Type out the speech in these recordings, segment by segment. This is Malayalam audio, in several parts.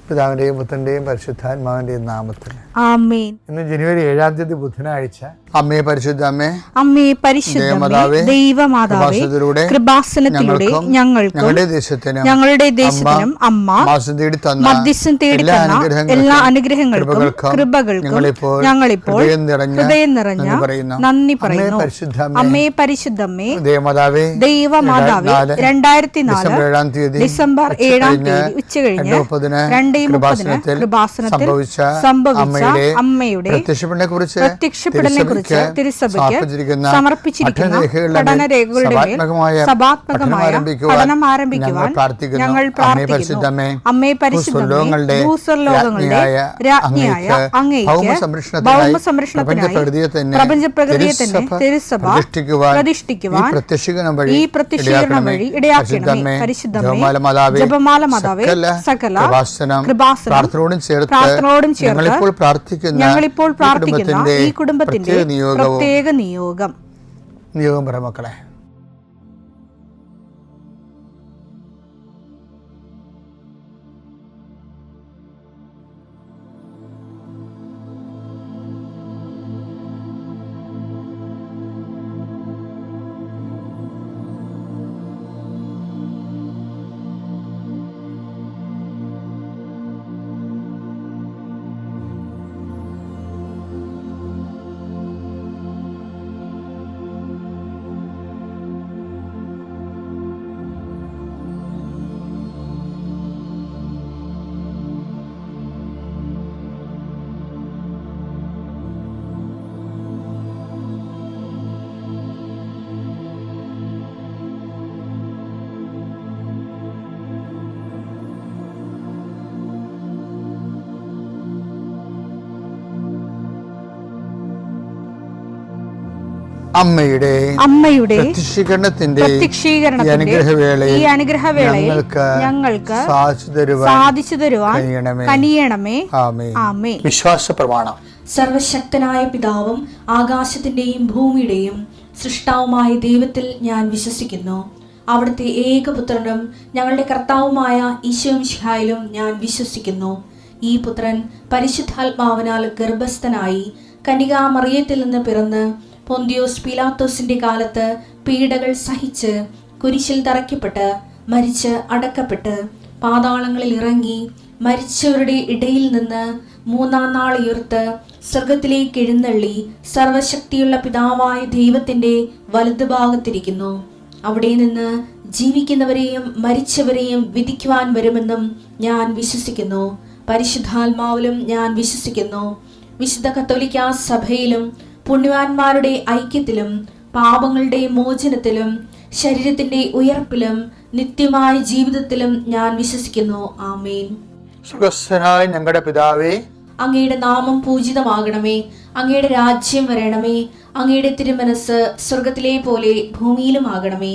പിതാവിന്റെയും പുത്രന്റെയും പരിശുദ്ധാത്മാവിന്റെയും നാമത്തിൽ ആമേൻ. ഇന്ന് ജനുവരി 7 ബുധനാഴ്ച. അമ്മേ പരിശുദ്ധ അമ്മേ, അമ്മേ പരിശുദ്ധമേ, ദൈവമാതാവേ, കൃപാസനത്തിലൂടെ ഞങ്ങളുടെ ദേശത്തിനും അമ്മ മധ്യസ്ഥം തേടി തന്ന എല്ലാ അനുഗ്രഹങ്ങൾക്കും കൃപകൾക്കും ഞങ്ങളിപ്പോൾ ഹൃദയം നിറഞ്ഞ നന്ദി പറയുന്നു. അമ്മേ പരിശുദ്ധമേ, ദൈവമാതാവേ, 2004 ഡിസംബർ 7 ഉച്ചകഴിഞ്ഞ് 2:30 കൃപാസനത്തിൽ സംഭവിച്ച അമ്മയുടെ പ്രത്യക്ഷപ്പെടലിനെ കുറിച്ച് തിരുസഭയ്ക്ക് സമർപ്പിച്ചിരിക്കുന്ന പഠനരേഖകളുടെ സഭാത്മകമായ പഠനം ആരംഭിക്കുവാൻ ഞങ്ങൾ പ്രാർത്ഥിക്കുന്നു. അമ്മേ പരിശുദ്ധമേ, ഭൂസ്വർലോകങ്ങളുടെ രാജ്ഞിയായ അങ്ങേയ്ക്ക് ഭൗമസംരക്ഷണത്തിനായി പ്രപഞ്ചപ്രകൃതിയെ തന്നെ തിരുസഭ പ്രതിഷ്ഠിക്കുവാൻ ഈ പ്രത്യക്ഷീകരണം വഴി ഇടയാക്കണമേ. പരിശുദ്ധമേ, ജപമാല മാതാവേ, സകല കൃപാസനം പ്രാർത്ഥനയോടും ചേർത്ത് ഞങ്ങളിപ്പോൾ പ്രാർത്ഥിക്കുന്ന ഈ കുടുംബത്തിന്റെ പ്രത്യേക നിയോഗം പറ മക്കളെ. അമ്മയുടെ പ്രത്യക്ഷീകരണത്തിന്റെ ഈ അനുഗ്രഹവേളയിൽ ഞങ്ങൾക്ക് സാധിച്ചു തരുവാൻ കനിയണമേ. ആമേൻ. വിശ്വാസ പ്രമാണം. സർവശക്തനായ പിതാവും ആകാശത്തിന്റെയും ഭൂമിയുടെയും സൃഷ്ടാവുമായ ദൈവത്തിൽ ഞാൻ വിശ്വസിക്കുന്നു. അവിടുത്തെ ഏകപുത്രനും ഞങ്ങളുടെ കർത്താവുമായ ഈശോമിശിഹായിലും ഞാൻ വിശ്വസിക്കുന്നു. ഈ പുത്രൻ പരിശുദ്ധാത്മാവിനാൽ ഗർഭസ്ഥനായി കന്യകാമറിയത്തിൽ നിന്ന് പിറന്ന് പൊന്തിയോസ് പീലാത്തോസിന്റെ കാലത്ത് പീഡകൾ സഹിച്ച് കുരിശിൽ തറയ്ക്കപ്പെട്ട് മരിച്ച് അടക്കപ്പെട്ട് പാതാളങ്ങളിൽ ഇറങ്ങി മരിച്ചവരുടെ ഇടയിൽ നിന്ന് 3-ാം നാൾ ഉയർത്ത് സ്വർഗത്തിലേക്ക് എഴുന്നള്ളി സർവശക്തിയുള്ള പിതാവായ ദൈവത്തിന്റെ വലതുഭാഗത്തിരിക്കുന്നു. അവിടെ നിന്ന് ജീവിക്കുന്നവരെയും മരിച്ചവരെയും വിധിക്കുവാൻ വരുമെന്നും ഞാൻ വിശ്വസിക്കുന്നു. പരിശുദ്ധാത്മാവിലും ഞാൻ വിശ്വസിക്കുന്നു. വിശുദ്ധ കത്തോലിക്കാ സഭയിലും പുണ്യവാന്മാരുടെ ഐക്യത്തിലും പാപങ്ങളുടെ മോചനത്തിലും ശരീരത്തിന്റെ ഉയർപ്പിലും നിത്യമായ ജീവിതത്തിലും ഞാൻ വിശ്വസിക്കുന്നു. ആമേൻ. സുഖസ്ഥനായ ഞങ്ങളുടെ പിതാവേ, അങ്ങയുടെ നാമം പൂജിതമാകണമേ. അങ്ങയുടെ രാജ്യം വരണമേ. അങ്ങയുടെ തിരുമനസ് സ്വർഗത്തിലെ പോലെ ഭൂമിയിലും ആകണമേ.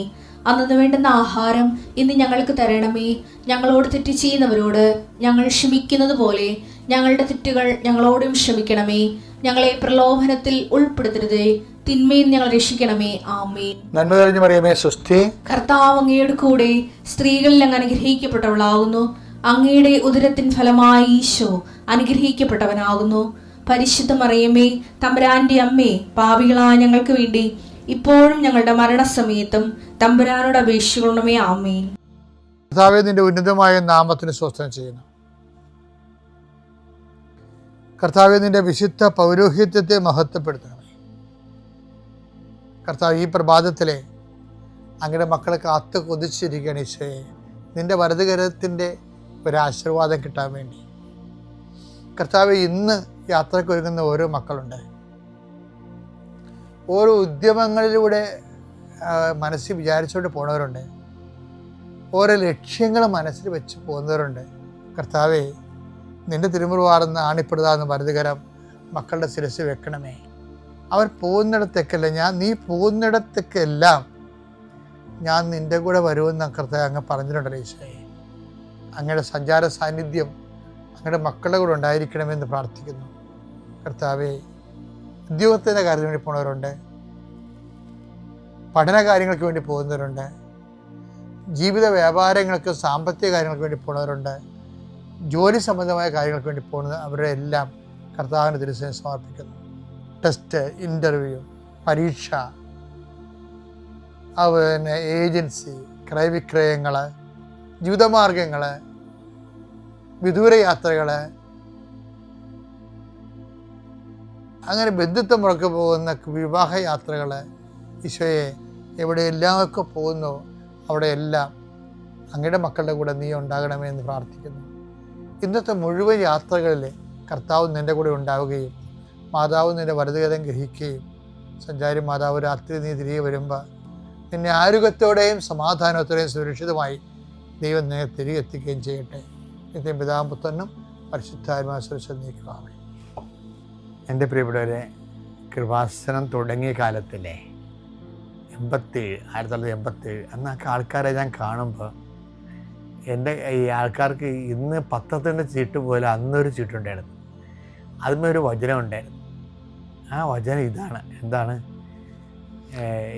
അന്നു വേണ്ടുന്ന ആഹാരം ഇന്ന് ഞങ്ങൾക്ക് തരണമേ. ഞങ്ങളോട് തെറ്റ് ചെയ്യുന്നവരോട് ഞങ്ങൾ ക്ഷമിക്കുന്നത് പോലെ ഞങ്ങളുടെ തെറ്റുകൾ ഞങ്ങളോടും ക്ഷമിക്കണമേ. ഞങ്ങളെ പ്രലോഭനത്തിൽ ഉൾപ്പെടുത്തരുതേ, തിന്മയിൽ ഞങ്ങൾ രക്ഷിക്കണമേ. ആമേൻ. നന്മ നിറഞ്ഞ മറിയമേ, സ്വസ്തി. കർത്താവ് അങ്ങയുടെ കൂടെ സ്ത്രീകളിൽ അങ്ങ് അനുഗ്രഹിക്കപ്പെട്ടവളാകുന്നു. അങ്ങയുടെ ഉദരത്തിൻ ഫലമായി ഈശോ അനുഗ്രഹിക്കപ്പെട്ടവനാകുന്നു. പരിശുദ്ധ മറിയമേ, തമ്പുരാന്റെ അമ്മേ, പാപികളായ ഞങ്ങൾക്ക് വേണ്ടി ഇപ്പോഴും ഞങ്ങളുടെ മരണസമയത്തും തമ്പുരാനോട് അപേക്ഷിക്കണമേ. ആമേൻ. കർത്താവേ, നിന്റെ ഉന്നതമായ നാമത്തിന് സ്വസ്ഥം ചെയ്യുന്നു. കർത്താവേ, നിന്റെ വിശുദ്ധ പൗരോഹിത്യത്തെ മഹത്വപ്പെടുത്തണമേ. കർത്താവ്, ഈ പ്രഭാതത്തിലെ അങ്ങയുടെ മക്കളെ കാത്തു കൊതിച്ചിരിക്കുകയാണ് ഈശോയെ. നിന്റെ വലതുകരത്തിൻ്റെ ഒരാശീർവാദം കിട്ടാൻ വേണ്ടി. കർത്താവേ, ഇന്ന് യാത്രയ്ക്ക് ഒരുങ്ങുന്ന ഓരോ മക്കളുണ്ട്. ഓരോ ഉദ്യമങ്ങളിലൂടെ മനസ്സിൽ വിചാരിച്ചുകൊണ്ട് പോണവരുണ്ട്. ഓരോ ലക്ഷ്യങ്ങൾ മനസ്സിൽ വെച്ച് പോകുന്നവരുണ്ട്. കർത്താവേ, നിന്റെ തിരുമുറുവാർന്ന് ആണിപ്പെടുതാന്ന് വലതുകരം മക്കളുടെ ശിരസ് വെക്കണമേ. അവർ പോകുന്നിടത്തേക്കല്ല, നീ പോകുന്നിടത്തേക്കെല്ലാം ഞാൻ നിൻ്റെ കൂടെ വരുമെന്ന് കർത്താവ് അങ്ങ് പറഞ്ഞിട്ടുണ്ടല്ലോ ഈശോയെ. അങ്ങയുടെ സഞ്ചാര സാന്നിധ്യം അങ്ങയുടെ മക്കളുടെ കൂടെ ഉണ്ടായിരിക്കണമെന്ന് പ്രാർത്ഥിക്കുന്നു. കർത്താവേ, ഉദ്യോഗത്തിൻ്റെ കാര്യത്തിന് വേണ്ടി പോകുന്നവരുണ്ട്, പഠന കാര്യങ്ങൾക്ക് വേണ്ടി പോകുന്നവരുണ്ട്, ജീവിത വ്യാപാരങ്ങൾക്ക് സാമ്പത്തിക കാര്യങ്ങൾക്ക് വേണ്ടി പോകുന്നവരുണ്ട്, ജോലി സംബന്ധമായ കാര്യങ്ങൾക്ക് വേണ്ടി പോകുന്നത് അവരുടെ എല്ലാം കർത്താവിന് തിരുസേന സമർപ്പിക്കുന്നു. ടെസ്റ്റ്, ഇൻ്റർവ്യൂ, പരീക്ഷ, അതുപോലെ ഏജൻസി, ക്രയവിക്രയങ്ങൾ, ജീവിതമാർഗങ്ങൾ, വിദൂര യാത്രകൾ, അങ്ങനെ ബന്ധുത്വം മുടക്കി പോകുന്ന വിവാഹ യാത്രകൾ, ഈശോയെ എവിടെയെല്ലാമൊക്കെ പോകുന്നു അവിടെയെല്ലാം അങ്ങയുടെ മക്കളുടെ കൂടെ നീ ഉണ്ടാകണമേ എന്ന് പ്രാർത്ഥിക്കുന്നു. ഇന്നത്തെ മുഴുവൻ യാത്രകളിൽ കർത്താവ് നിൻ്റെ കൂടെ ഉണ്ടാവുകയും മാതാവ് നിൻ്റെ വലതുകരം ഗ്രഹിക്കുകയും സഞ്ചാരി മാതാവ് രാത്രി നീ തിരികെ വരുമ്പോൾ നിന്നെ ആരോഗ്യത്തോടെയും സമാധാനത്തോടെയും സുരക്ഷിതമായി ദൈവം നിന്നെ തിരികെ എത്തിക്കുകയും ചെയ്യട്ടെ. നിത്യം പിതാവും പുത്രനും പരിശുദ്ധാത്മാവും സുരക്ഷ നീക്കുവാമേ. എൻ്റെ പ്രിയപ്പെട്ടവരെ, കൃപാസനം തുടങ്ങിയ കാലത്തിലെ 1987 അന്നൊക്കെ ആൾക്കാരെ ഞാൻ കാണുമ്പോൾ എൻ്റെ ഈ ആൾക്കാർക്ക് ഇന്ന് പത്രത്തിൻ്റെ ചീട്ട് പോലെ അന്നൊരു ചീട്ടുണ്ടായിരുന്നു. അതിന്മേൽ ഒരു വചനം ഉണ്ടായിരുന്നു. ആ വചനം ഇതാണ്. എന്താണ്?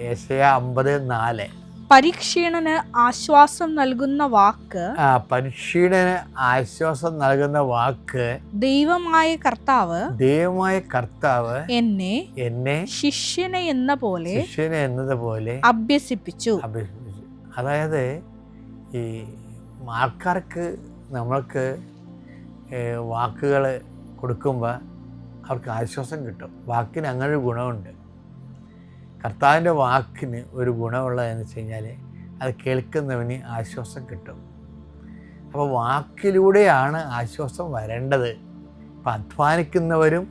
യെശയ്യാ 50:4. പരീക്ഷീണന് ആശ്വാസം നൽകുന്ന വാക്ക്, പരീക്ഷീണന് ആശ്വാസം നൽകുന്ന വാക്ക്, ദൈവമായ കർത്താവ് എന്നെ ശിഷ്യനെ എന്നതുപോലെ അഭ്യസിപ്പിച്ചു. അതായത് ഈ ആൾക്കാർക്ക് നമ്മൾക്ക് വാക്കുകൾ കൊടുക്കുമ്പോൾ അവർക്ക് ആശ്വാസം കിട്ടും. വാക്കിന് അങ്ങനെ ഒരു ഗുണമുണ്ട്. കർത്താവിൻ്റെ വാക്കിന് ഒരു ഗുണമുള്ളതെന്ന് വെച്ച് കഴിഞ്ഞാൽ അത് കേൾക്കുന്നവന് ആശ്വാസം കിട്ടും. അപ്പോൾ വാക്കിലൂടെയാണ് ആശ്വാസം വരേണ്ടത്. ഇപ്പം അധ്വാനിക്കുന്നവരും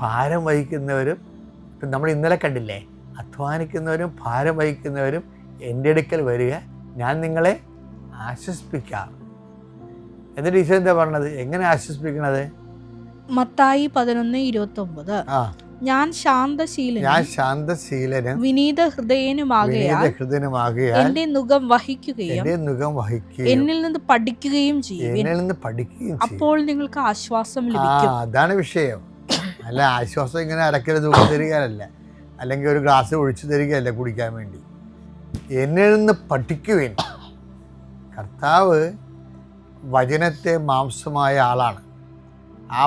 ഭാരം വഹിക്കുന്നവരും, ഇപ്പം നമ്മൾ ഇന്നലെ കണ്ടില്ലേ, അധ്വാനിക്കുന്നവരും ഭാരം വഹിക്കുന്നവരും എൻ്റെ അടുക്കൽ വരിക, ഞാൻ നിങ്ങളെ ആശ്വസിപ്പിക്കാം. എന്നിട്ട് ഈശോ എന്താ പറഞ്ഞത്? എങ്ങനെ ആശ്വസിപ്പിക്കണത്? മത്തായി 11:29. ഞാൻ ശാന്തശീലനും വിനീത ഹൃദയനുമാകയാൽ എന്റെ നുകം വഹിക്കുകയും എന്നിൽ നിന്ന് പഠിക്കുകയും ചെയ്യും, അപ്പോൾ നിങ്ങൾക്ക് ആശ്വാസം ലഭിക്കും. അതാണ് വിഷയം. അല്ല, ആശ്വാസം ഇങ്ങനെ അരക്കര തൂക്കി തരികയല്ല, അല്ലെങ്കിൽ ഒരു ഗ്ലാസ് ഒഴിച്ചു തരികയല്ല കുടിക്കാൻ വേണ്ടി. എന്നിൽ നിന്ന് പഠിക്കുവേൻ. കർത്താവ് വചനത്തെ മാംസമായ ആളാണ്. ആ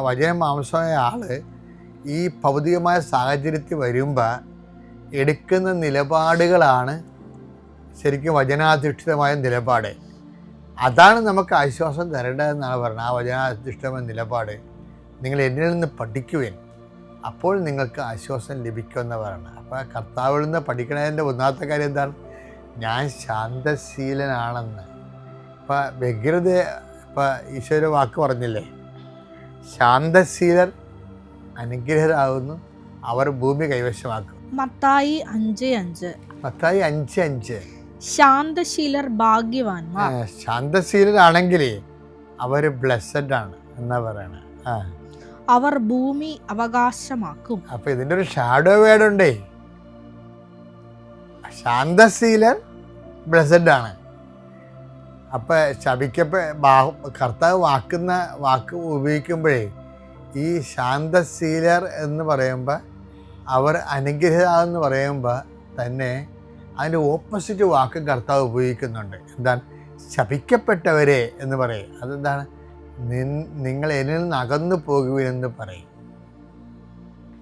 വചന മാംസമായ ആൾ ഈ ഭൗതികമായ സാഹചര്യത്തിൽ വരുമ്പോൾ എടുക്കുന്ന നിലപാടുകളാണ് ശരിക്കും വചനാധിഷ്ഠിതമായ നിലപാട്. അതാണ് നമുക്ക് ആശ്വാസം തരേണ്ടതെന്നാണ് പറഞ്ഞത്. ആ വചനാധിഷ്ഠിതമായ നിലപാട്, നിങ്ങൾ എന്നിൽ നിന്ന് പഠിക്കുവേൻ, അപ്പോൾ നിങ്ങൾക്ക് ആശ്വാസം ലഭിക്കുമെന്ന് പറയുന്നത്. അപ്പോൾ കർത്താവിൽ നിന്ന് പഠിക്കണതിൻ്റെ ഒന്നാമത്തെ കാര്യം എന്താണ്? ഞാൻ ശാന്തശീലനാണെന്ന്. ഇപ്പം വ്യഗ്രത, ഇപ്പം ഈശോയുടെ വാക്ക് പറഞ്ഞില്ലേ, ശാന്തശീലർ അനുഗ്രഹരാകുന്നു, അവർ ഭൂമി കൈവശമാക്കും. മത്തായി 5:5. ശാന്തശീലർ ഭാഗ്യവാന്മാർ. ശാന്തശീലരാണെങ്കിൽ അവർ ബ്ലെസ്സഡ് ആണ് എന്നാ പറയണേ. അവർ ഭൂമി അവകാശമാക്കും. അപ്പൊ ഇതിൻ്റെ ഒരു ഷാഡോ വേർഡ് ഉണ്ടേ. ശാന്തശീലർ ബ്ലെസ്സഡ് ആണ്. അപ്പം കർത്താവ് വാക്ക് ഉപയോഗിക്കുമ്പോഴേ ഈ ശാന്തശീലർ എന്ന് പറയുമ്പോൾ അവർ അനുഗ്രഹമെന്ന് പറയുമ്പോൾ തന്നെ അതിൻ്റെ ഓപ്പോസിറ്റ് വാക്ക് കർത്താവ് ഉപയോഗിക്കുന്നുണ്ട്. എന്താണ്? ശപിക്കപ്പെട്ടവരെ എന്ന് പറയും. അതെന്താണ്? നിങ്ങൾ എന്നിൽ നിന്ന് അകന്നു പോകുവിനെന്ന് പറയും.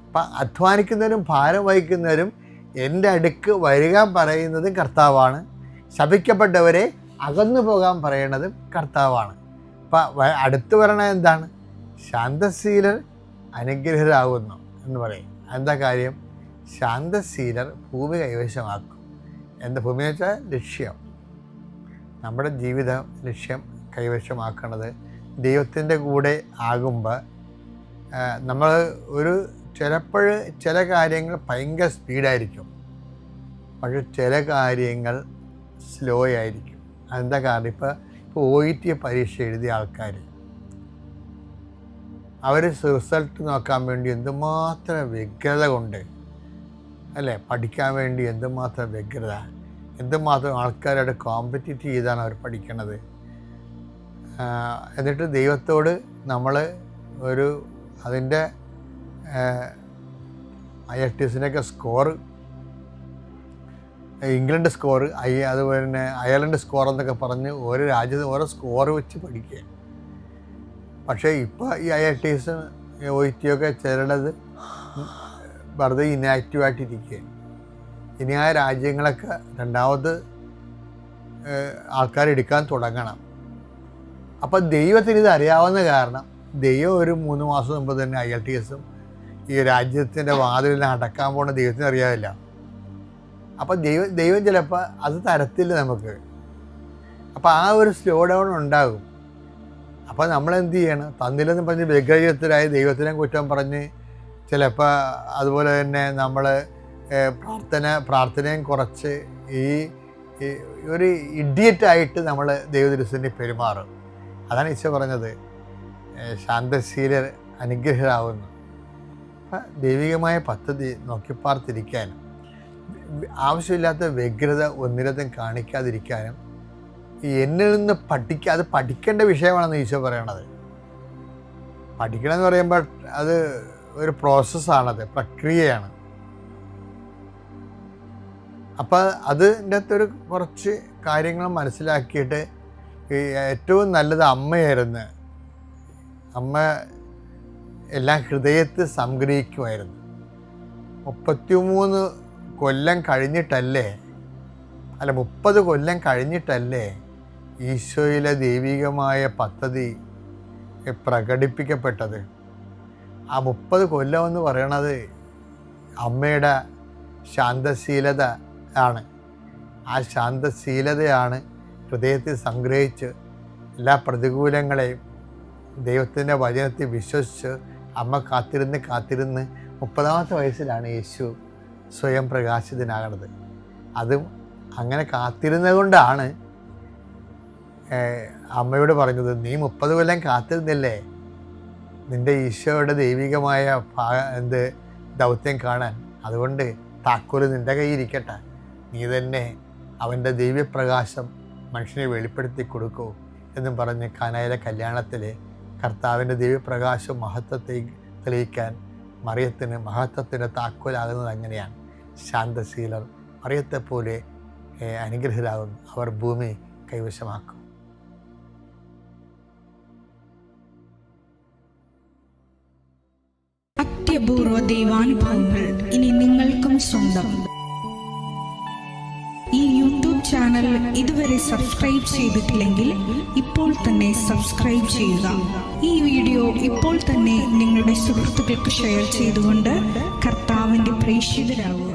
അപ്പം അധ്വാനിക്കുന്നവരും ഭാരം വഹിക്കുന്നവരും എൻ്റെ അടുക്ക് വരിക പറയുന്നതും കർത്താവാണ്. ശപിക്കപ്പെട്ടവരെ അകന്നു പോകാൻ പറയണതും കർത്താവാണ്. അപ്പം അടുത്ത് പറയണത് എന്താണ്? ശാന്തശീലർ അനുഗ്രഹരാകുന്നു എന്ന് പറയും. എന്താ കാര്യം? ശാന്തശീലർ ഭൂമി കൈവശമാക്കും. എന്താ ഭൂമി എന്ന് വെച്ചാൽ ലക്ഷ്യം, നമ്മുടെ ജീവിത ലക്ഷ്യം കൈവശമാക്കണത് ദൈവത്തിൻ്റെ കൂടെ ആകുമ്പോൾ നമ്മൾ ചിലപ്പോൾ ചില കാര്യങ്ങൾ ഭയങ്കര സ്പീഡായിരിക്കും, പക്ഷെ ചില കാര്യങ്ങൾ സ്ലോ ആയിരിക്കും. അതെന്താ കാരണം? ഇപ്പോൾ OET പരീക്ഷ എഴുതിയ ആൾക്കാർ അവർ റിസൾട്ട് നോക്കാൻ വേണ്ടി എന്തുമാത്രം വ്യഗ്രത കൊണ്ട്, അല്ലേ, പഠിക്കാൻ വേണ്ടി എന്തുമാത്രം വ്യഗ്രത, എന്തുമാത്രം ആൾക്കാരോട് കോമ്പറ്റീറ്റ് ചെയ്താണ് അവർ പഠിക്കണത്. എന്നിട്ട് ദൈവത്തോട് നമ്മൾ അതിൻ്റെ IELTS സ്കോർ ഇംഗ്ലണ്ട് സ്കോർ, അതുപോലെ തന്നെ അയർലൻഡ് സ്കോർ എന്നൊക്കെ പറഞ്ഞ് ഓരോ രാജ്യത്ത് ഓരോ സ്കോർ വെച്ച് പഠിക്കുക. പക്ഷേ ഇപ്പോൾ ഈ IITs OIT ഒക്കെ ചിലത് വെറുതെ ഇനാക്റ്റീവായിട്ടിരിക്കുകയാണ്. ഇനി ആ രാജ്യങ്ങളൊക്കെ രണ്ടാമത് ആൾക്കാരെടുക്കാൻ തുടങ്ങണം. അപ്പം ദൈവത്തിന് ഇത് അറിയാവുന്ന കാരണം ദൈവം ഒരു 3 മാസം മുമ്പ് തന്നെ IITsഉം ഈ രാജ്യത്തിൻ്റെ വാതിലിനെ അടക്കാൻ പോകുന്ന ദൈവത്തിന് അറിയാതില്ല. അപ്പം ദൈവം ചിലപ്പോൾ അത് തരത്തില്ല നമുക്ക്. അപ്പം ആ ഒരു സ്ലോ ഡൗൺ ഉണ്ടാകും. അപ്പോൾ നമ്മളെന്ത് ചെയ്യണം? തന്നില്ലെന്ന് പറഞ്ഞ് വ്യഗ്രചിത്തരായി ദൈവത്തിനെ കുറ്റം പറഞ്ഞ് ചിലപ്പോൾ അതുപോലെ തന്നെ നമ്മൾ പ്രാർത്ഥനയും കുറച്ച് ഈ ഒരു ഇഡിയറ്റായിട്ട് നമ്മൾ ദൈവദൃശ്യത്തിന് പെരുമാറും. അതാണ് ഈശോ പറഞ്ഞത്, ശാന്തശീലർ അനുഗ്രഹരാകുന്നു. അപ്പം ദൈവികമായ പദ്ധതി നോക്കിപ്പാർത്തിരിക്കാനും ആവശ്യമില്ലാത്ത വ്യഗ്രത ഒന്നിടത്തും കാണിക്കാതിരിക്കാനും എന്നിൽ നിന്ന് അത് പഠിക്കേണ്ട വിഷയമാണെന്ന് ഈശോ പറയണത്. പഠിക്കണമെന്ന് പറയുമ്പോൾ അത് ഒരു പ്രോസസ്സാണത്, പ്രക്രിയയാണ്. അപ്പം അതിൻ്റെ അകത്തൊരു കുറച്ച് കാര്യങ്ങൾ മനസ്സിലാക്കിയിട്ട് ഏറ്റവും നല്ലത് അമ്മയായിരുന്നു. അമ്മ എല്ലാം ഹൃദയത്തിൽ സംഗ്രഹിക്കുമായിരുന്നു. 33 കൊല്ലം കഴിഞ്ഞിട്ടല്ലേ, അല്ല 30 കൊല്ലം കഴിഞ്ഞിട്ടല്ലേ ഈശോയിലെ ദൈവികമായ പദ്ധതി പ്രകടിപ്പിക്കപ്പെട്ടത്. ആ 30 കൊല്ലം എന്ന് പറയണത് അമ്മയുടെ ശാന്തശീലത ആണ്. ആ ശാന്തശീലതയാണ് ഹൃദയത്തിൽ സംഗ്രഹിച്ച് എല്ലാ പ്രതികൂലങ്ങളെയും ദൈവത്തിൻ്റെ വചനത്തിൽ വിശ്വസിച്ച് അമ്മ കാത്തിരുന്ന് 30ാമത്തെ വയസ്സിലാണ് യേശു സ്വയം പ്രകാശിതനാകണത്. അതും അങ്ങനെ കാത്തിരുന്നത് കൊണ്ടാണ് അമ്മയോട് പറഞ്ഞത്, നീ 30 കൊല്ലം കാത്തിരുന്നില്ലേ നിൻ്റെ ഈശോയുടെ ദൈവികമായ ദൗത്യം കാണാൻ, അതുകൊണ്ട് താക്കോല് നിൻ്റെ കയ്യിരിക്കട്ടെ, നീ തന്നെ അവൻ്റെ ദിവ്യപ്രകാശം മനുഷ്യനെ വെളിപ്പെടുത്തി കൊടുക്കൂ എന്നും പറഞ്ഞ് കാനായിലെ കല്യാണത്തിൽ കർത്താവിൻ്റെ ദിവ്യപ്രകാശം മഹത്വത്തെ തെളിയിക്കാൻ മറിയത്തിന് മഹത്വത്തിൻ്റെ താക്കോലാകുന്നത് അങ്ങനെയാണ്. ശാന്തശീലർ മറിയത്തെപ്പോലെ അനുഗ്രഹരാകുന്നു, അവർ ഭൂമി കൈവശമാക്കും. അത്യപൂർവ ദൈവാനുഭവങ്ങൾ ഇനി നിങ്ങൾക്കും സ്വന്തം. ഈ യൂട്യൂബ് ചാനൽ ഇതുവരെ സബ്സ്ക്രൈബ് ചെയ്തിട്ടില്ലെങ്കിൽ ഇപ്പോൾ തന്നെ സബ്സ്ക്രൈബ് ചെയ്യുക. ഈ വീഡിയോ ഇപ്പോൾ തന്നെ നിങ്ങളുടെ സുഹൃത്തുക്കൾക്ക് ഷെയർ ചെയ്തുകൊണ്ട് കർത്താവിൻ്റെ പ്രേക്ഷിതരാകുക.